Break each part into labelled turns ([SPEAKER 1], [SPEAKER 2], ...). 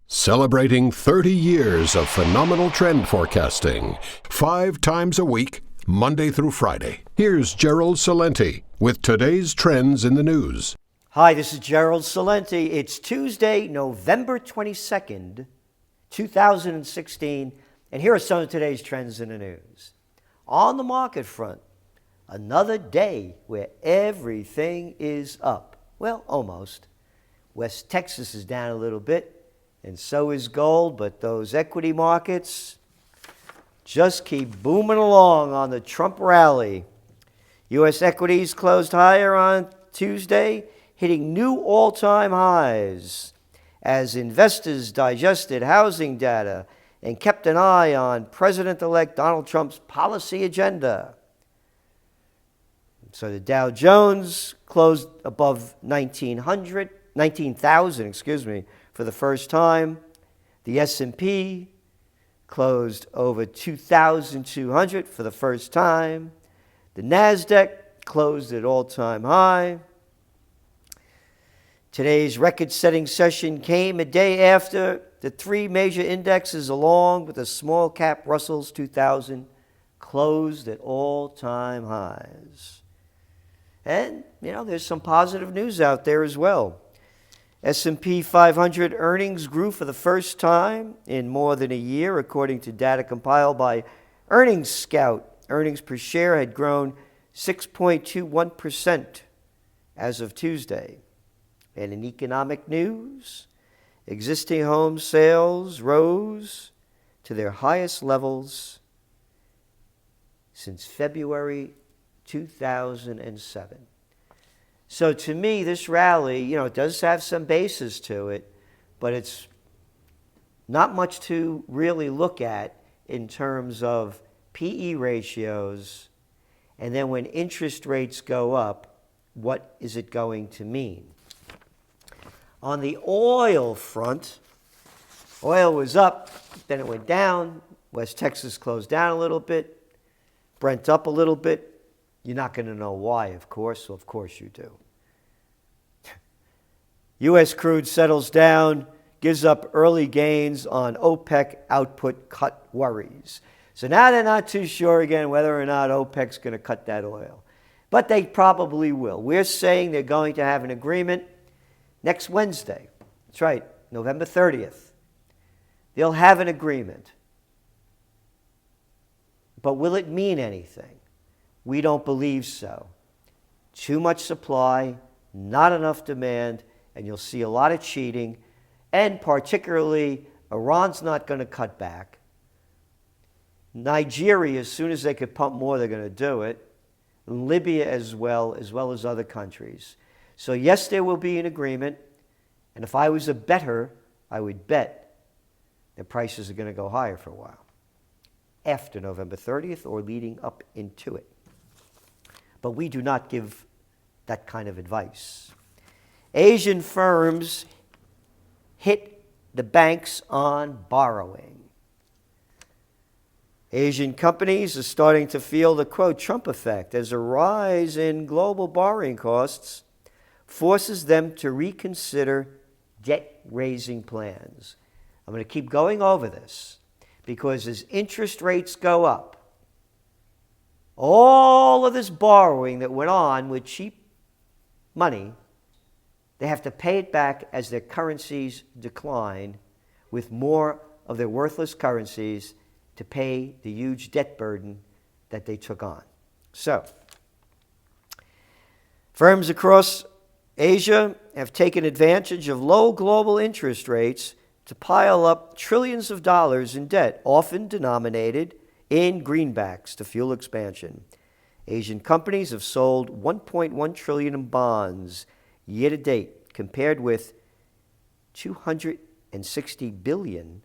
[SPEAKER 1] Celebrating 30 years of phenomenal trend forecasting, 5 times a week, Monday through Friday. Here's Gerald Celente with today's trends in the news.
[SPEAKER 2] Hi, this is Gerald Celente. It's Tuesday, November 22nd, 2016, and here are some of today's trends in the news. On the market front, another day where everything is up. Well, almost. West Texas is down a little bit, and so is gold, but those equity markets just keep booming along on the Trump rally. U.S. equities closed higher on Tuesday, hitting new all-time highs as investors digested housing data and kept an eye on President-elect Donald Trump's policy agenda. So the Dow Jones closed above 19,000, for the first time. The S&P closed over 2,200 for the first time. The NASDAQ closed at all-time high. Today's record-setting session came a day after the three major indexes, along with the small-cap Russell's 2000, closed at all-time highs. And, there's some positive news out there as well. S&P 500 earnings grew for the first time in more than a year, according to data compiled by Earnings Scout. Earnings per share had grown 6.21% as of Tuesday. And in economic news, existing home sales rose to their highest levels since February 2007. So to me, this rally, it does have some basis to it, but it's not much to really look at in terms of PE ratios. And then when interest rates go up, what is it going to mean? On the oil front, oil was up, then it went down. West Texas closed down a little bit. Brent up a little bit. You're not going to know why, of course, so of course you do. U.S. crude settles down, gives up early gains on OPEC output cut worries. So now they're not too sure again whether or not OPEC's going to cut that oil. But they probably will. We're saying they're going to have an agreement next Wednesday. That's right, November 30th. They'll have an agreement. But will it mean anything? We don't believe so. Too much supply, not enough demand, and you'll see a lot of cheating. And particularly, Iran's not going to cut back. Nigeria, as soon as they could pump more, they're going to do it. Libya as well as other countries. So yes, there will be an agreement. And if I was a bettor, I would bet the prices are going to go higher for a while, after November 30th or leading up into it. But we do not give that kind of advice. Asian firms hit the banks on borrowing. Asian companies are starting to feel the, quote, Trump effect as a rise in global borrowing costs forces them to reconsider debt-raising plans. I'm going to keep going over this because as interest rates go up, all of this borrowing that went on with cheap money, they have to pay it back as their currencies decline, with more of their worthless currencies to pay the huge debt burden that they took on. So, firms across Asia have taken advantage of low global interest rates to pile up trillions of dollars in debt, often denominated in greenbacks, to fuel expansion. Asian companies have sold $1.1 trillion in bonds year to date, compared with $260 billion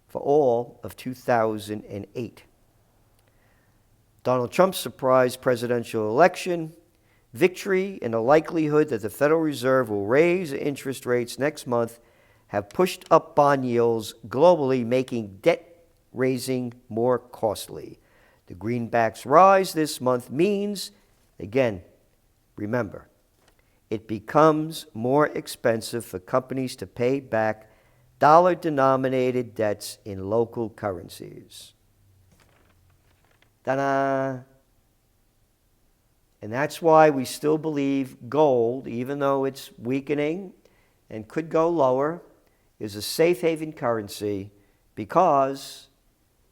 [SPEAKER 2] for all of 2008. Donald Trump's surprise presidential election victory and the likelihood that the Federal Reserve will raise interest rates next month have pushed up bond yields globally, making debt raising more costly. The greenback's rise this month means, again, remember, it becomes more expensive for companies to pay back dollar-denominated debts in local currencies. Ta-da! And that's why we still believe gold, even though it's weakening and could go lower, is a safe haven currency because,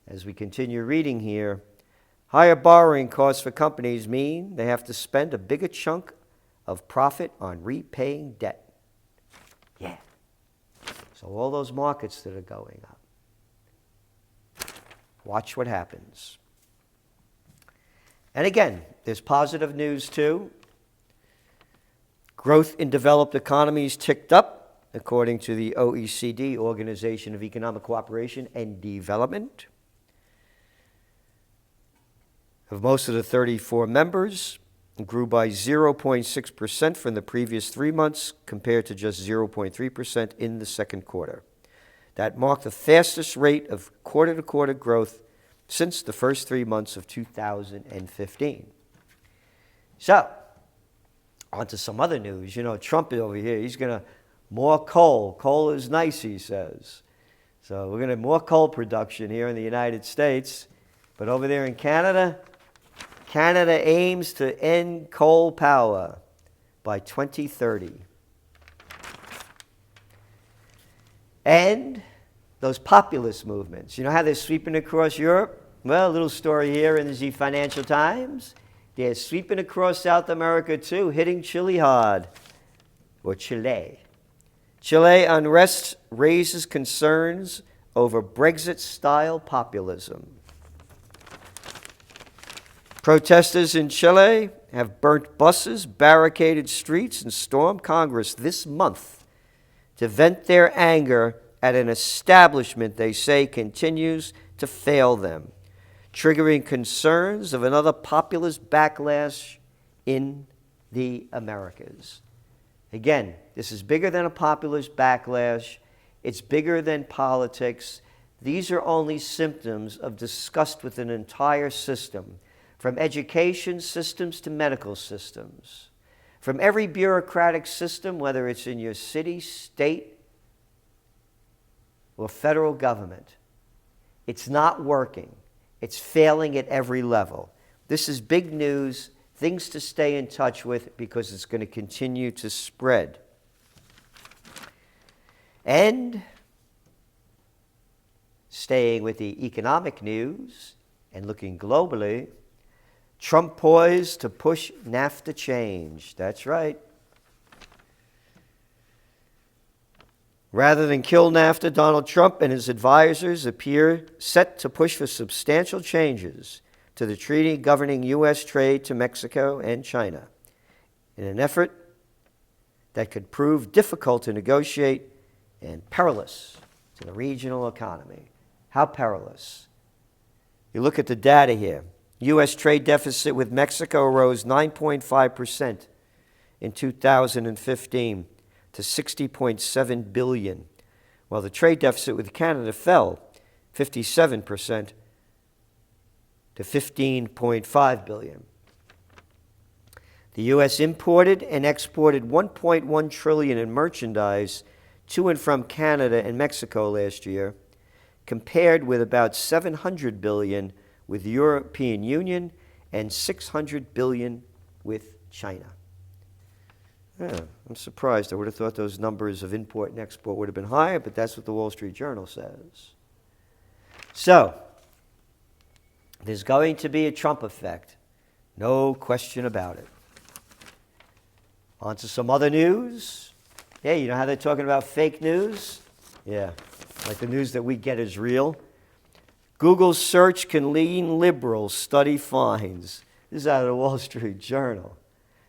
[SPEAKER 2] as we continue reading here, higher borrowing costs for companies mean they have to spend a bigger chunk of profit on repaying debt. Yeah. So all those markets that are going up. Watch what happens. And again, there's positive news too. Growth in developed economies ticked up, according to the OECD, Organization of Economic Cooperation and Development. Of most of the 34 members, it grew by 0.6% from the previous 3 months, compared to just 0.3% in the second quarter. That marked the fastest rate of quarter-to-quarter growth since the first 3 months of 2015. So, on to some other news. You know, Trump over here, he's going to more coal. Coal is nice, he says. So we're going to have more coal production here in the United States. But over there in Canada, Canada aims to end coal power by 2030. And those populist movements, you know how they're sweeping across Europe? Well, a little story here in the Financial Times. They're sweeping across South America too, hitting Chile hard, or Chile. Chile unrest raises concerns over Brexit-style populism. Protesters in Chile have burnt buses, barricaded streets, and stormed Congress this month to vent their anger at an establishment they say continues to fail them, triggering concerns of another populist backlash in the Americas. Again, this is bigger than a populist backlash. It's bigger than politics. These are only symptoms of disgust with an entire system, from education systems to medical systems, from every bureaucratic system, whether it's in your city, state, or federal government. It's not working. It's failing at every level. This is big news, things to stay in touch with because it's going to continue to spread. And staying with the economic news and looking globally, Trump poised to push NAFTA change. That's right. Rather than kill NAFTA, Donald Trump and his advisors appear set to push for substantial changes to the treaty governing U.S. trade to Mexico and China, in an effort that could prove difficult to negotiate and perilous to the regional economy. How perilous? You look at the data here. U.S. trade deficit with Mexico rose 9.5% in 2015 to $60.7 billion, while the trade deficit with Canada fell 57% to $15.5 billion. The U.S. imported and exported $1.1 trillion in merchandise to and from Canada and Mexico last year, compared with about $700 billion with the European Union and $600 billion with China. Yeah, I'm surprised. I would have thought those numbers of import and export would have been higher, but that's what the Wall Street Journal says. So, there's going to be a Trump effect. No question about it. On to some other news. Yeah, you know how they're talking about fake news? Yeah, like the news that we get is real. Google's search can lean liberal, study finds. This is out of the Wall Street Journal.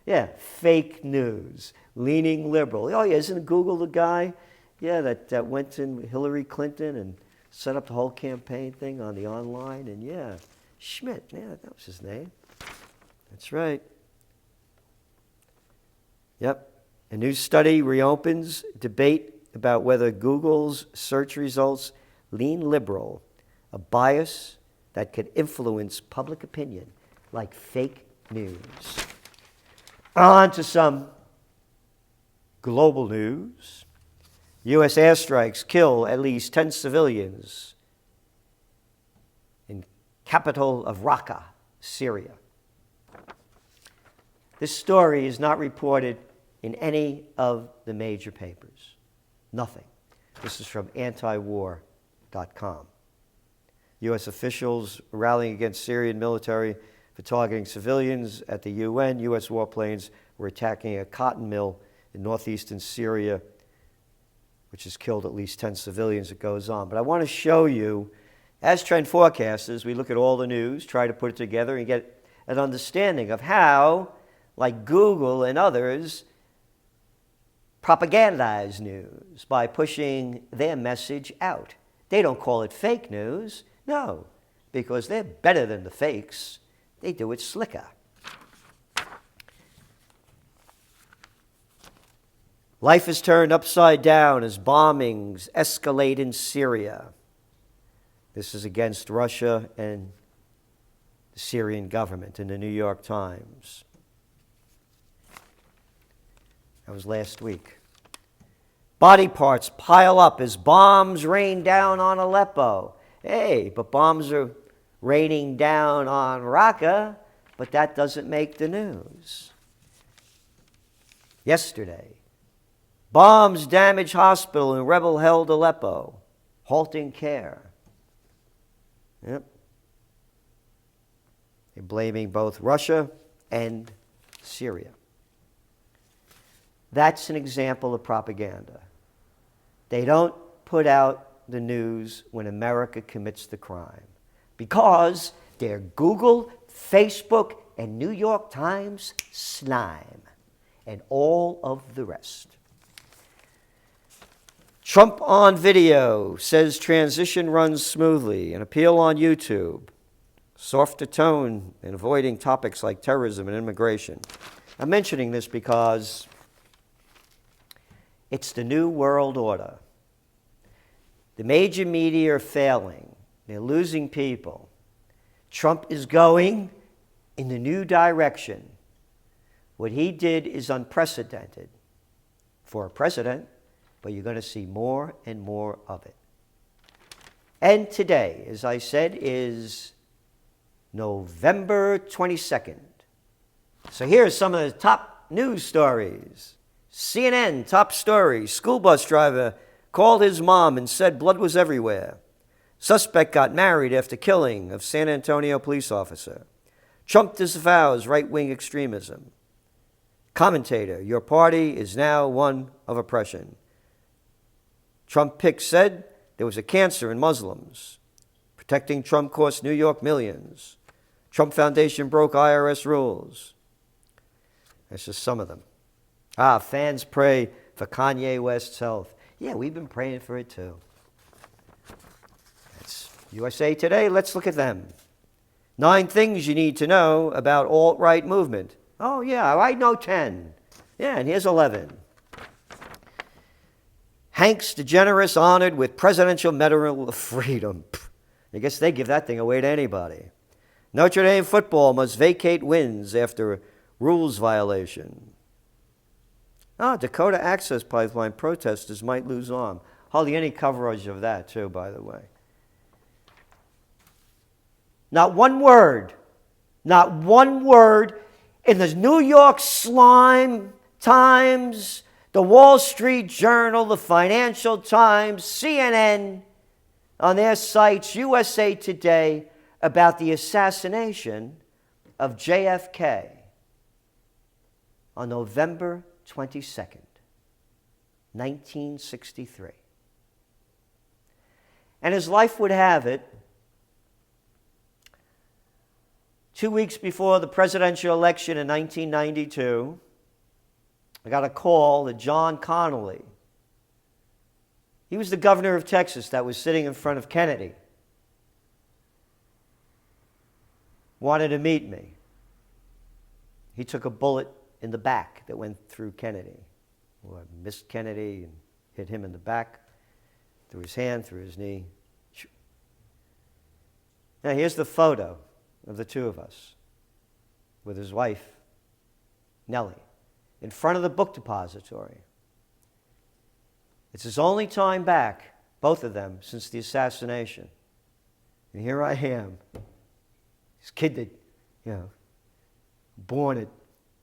[SPEAKER 2] Yeah, fake news, leaning liberal. Oh, yeah, isn't Google the guy, that went to Hillary Clinton and set up the whole campaign thing on the online? And yeah, Schmidt, yeah, that was his name. That's right. Yep. A new study reopens debate about whether Google's search results lean liberal, a bias that could influence public opinion, like fake news. On to some global news. U.S. airstrikes kill at least 10 civilians in capital of Raqqa, Syria. This story is not reported in any of the major papers. Nothing. This is from antiwar.com. U.S. officials rallying against Syrian military for targeting civilians at the UN. U.S. warplanes were attacking a cotton mill in northeastern Syria, which has killed at least 10 civilians. It goes on. But I want to show you, as trend forecasters, we look at all the news, try to put it together, and get an understanding of how, like Google and others, propagandize news by pushing their message out. They don't call it fake news. No, because they're better than the fakes. They do it slicker. Life is turned upside down as bombings escalate in Syria. This is against Russia and the Syrian government in the New York Times. That was last week. Body parts pile up as bombs rain down on Aleppo. Hey, but bombs are raining down on Raqqa, but that doesn't make the news. Yesterday, bombs damage hospital in rebel-held Aleppo, halting care. Yep. They're blaming both Russia and Syria. That's an example of propaganda. They don't put out the news when America commits the crime because they're Google, Facebook, and New York Times slime and all of the rest. Trump on video says transition runs smoothly. An appeal on YouTube. Softer tone in avoiding topics like terrorism and immigration. I'm mentioning this because it's the new world order. The major media are failing. They're losing people. Trump is going in the new direction. What he did is unprecedented for a president, but you're going to see more and more of it. And today, as I said, is November 22nd. So here's some of the top news stories. CNN, top story. School bus driver called his mom and said blood was everywhere. Suspect got married after killing of San Antonio police officer. Trump disavows right-wing extremism. Commentator, your party is now one of oppression. Trump pick said there was a cancer in Muslims. Protecting Trump cost New York millions. Trump Foundation broke IRS rules. That's just some of them. Fans pray for Kanye West's health. Yeah, we've been praying for it too. That's USA Today. Let's look at them. 9 things you need to know about alt-right movement. Oh, yeah, I know 10. Yeah, and here's 11. Hanks DeGeneres honored with Presidential Medal of Freedom. I guess they give that thing away to anybody. Notre Dame football must vacate wins after rules violation. Dakota Access Pipeline protesters might lose arm. Hardly any coverage of that, too, by the way. Not one word in the New York Slime Times, the Wall Street Journal, the Financial Times, CNN, on their sites, USA Today, about the assassination of JFK on November 22nd, 1963. And as life would have it, 2 weeks before the presidential election in 1992, I got a call that John Connally, he was the governor of Texas that was sitting in front of Kennedy, wanted to meet me. He took a bullet in the back that went through Kennedy. Or missed Kennedy and hit him in the back, through his hand, through his knee. Now here's the photo of the two of us with his wife, Nellie, in front of the book depository. It's his only time back, both of them, since the assassination. And here I am, this kid that, born at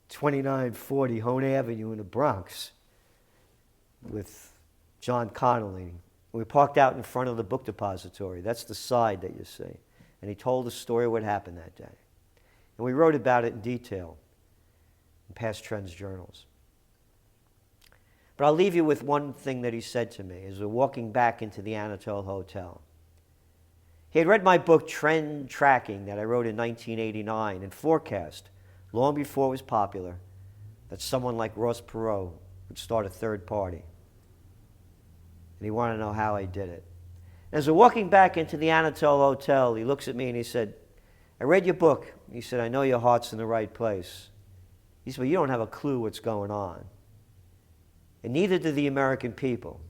[SPEAKER 2] 2940 Hone Avenue in the Bronx with John Connolly. We parked out in front of the book depository. That's the side that you see. And he told the story of what happened that day. And we wrote about it in detail in past Trends journals. But I'll leave you with one thing that he said to me as we're walking back into the Anatole Hotel. He had read my book, Trend Tracking, that I wrote in 1989, and forecast, long before it was popular, that someone like Ross Perot would start a third party. And he wanted to know how I did it. And as we're walking back into the Anatole Hotel, he looks at me and he said, I read your book. He said, I know your heart's in the right place. He said, well, you don't have a clue what's going on. And neither do the American people.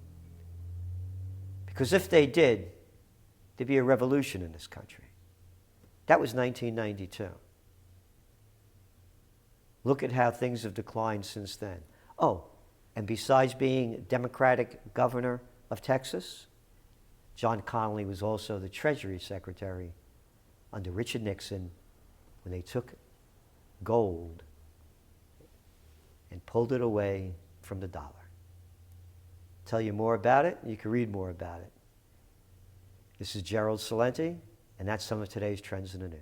[SPEAKER 2] Because if they did, there'd be a revolution in this country. That was 1992. Look at how things have declined since then. Oh, and besides being Democratic governor of Texas, John Connolly was also the Treasury Secretary under Richard Nixon when they took gold and pulled it away from the dollar. Tell you more about it, you can read more about it. This is Gerald Celente, and that's some of today's Trends in the News.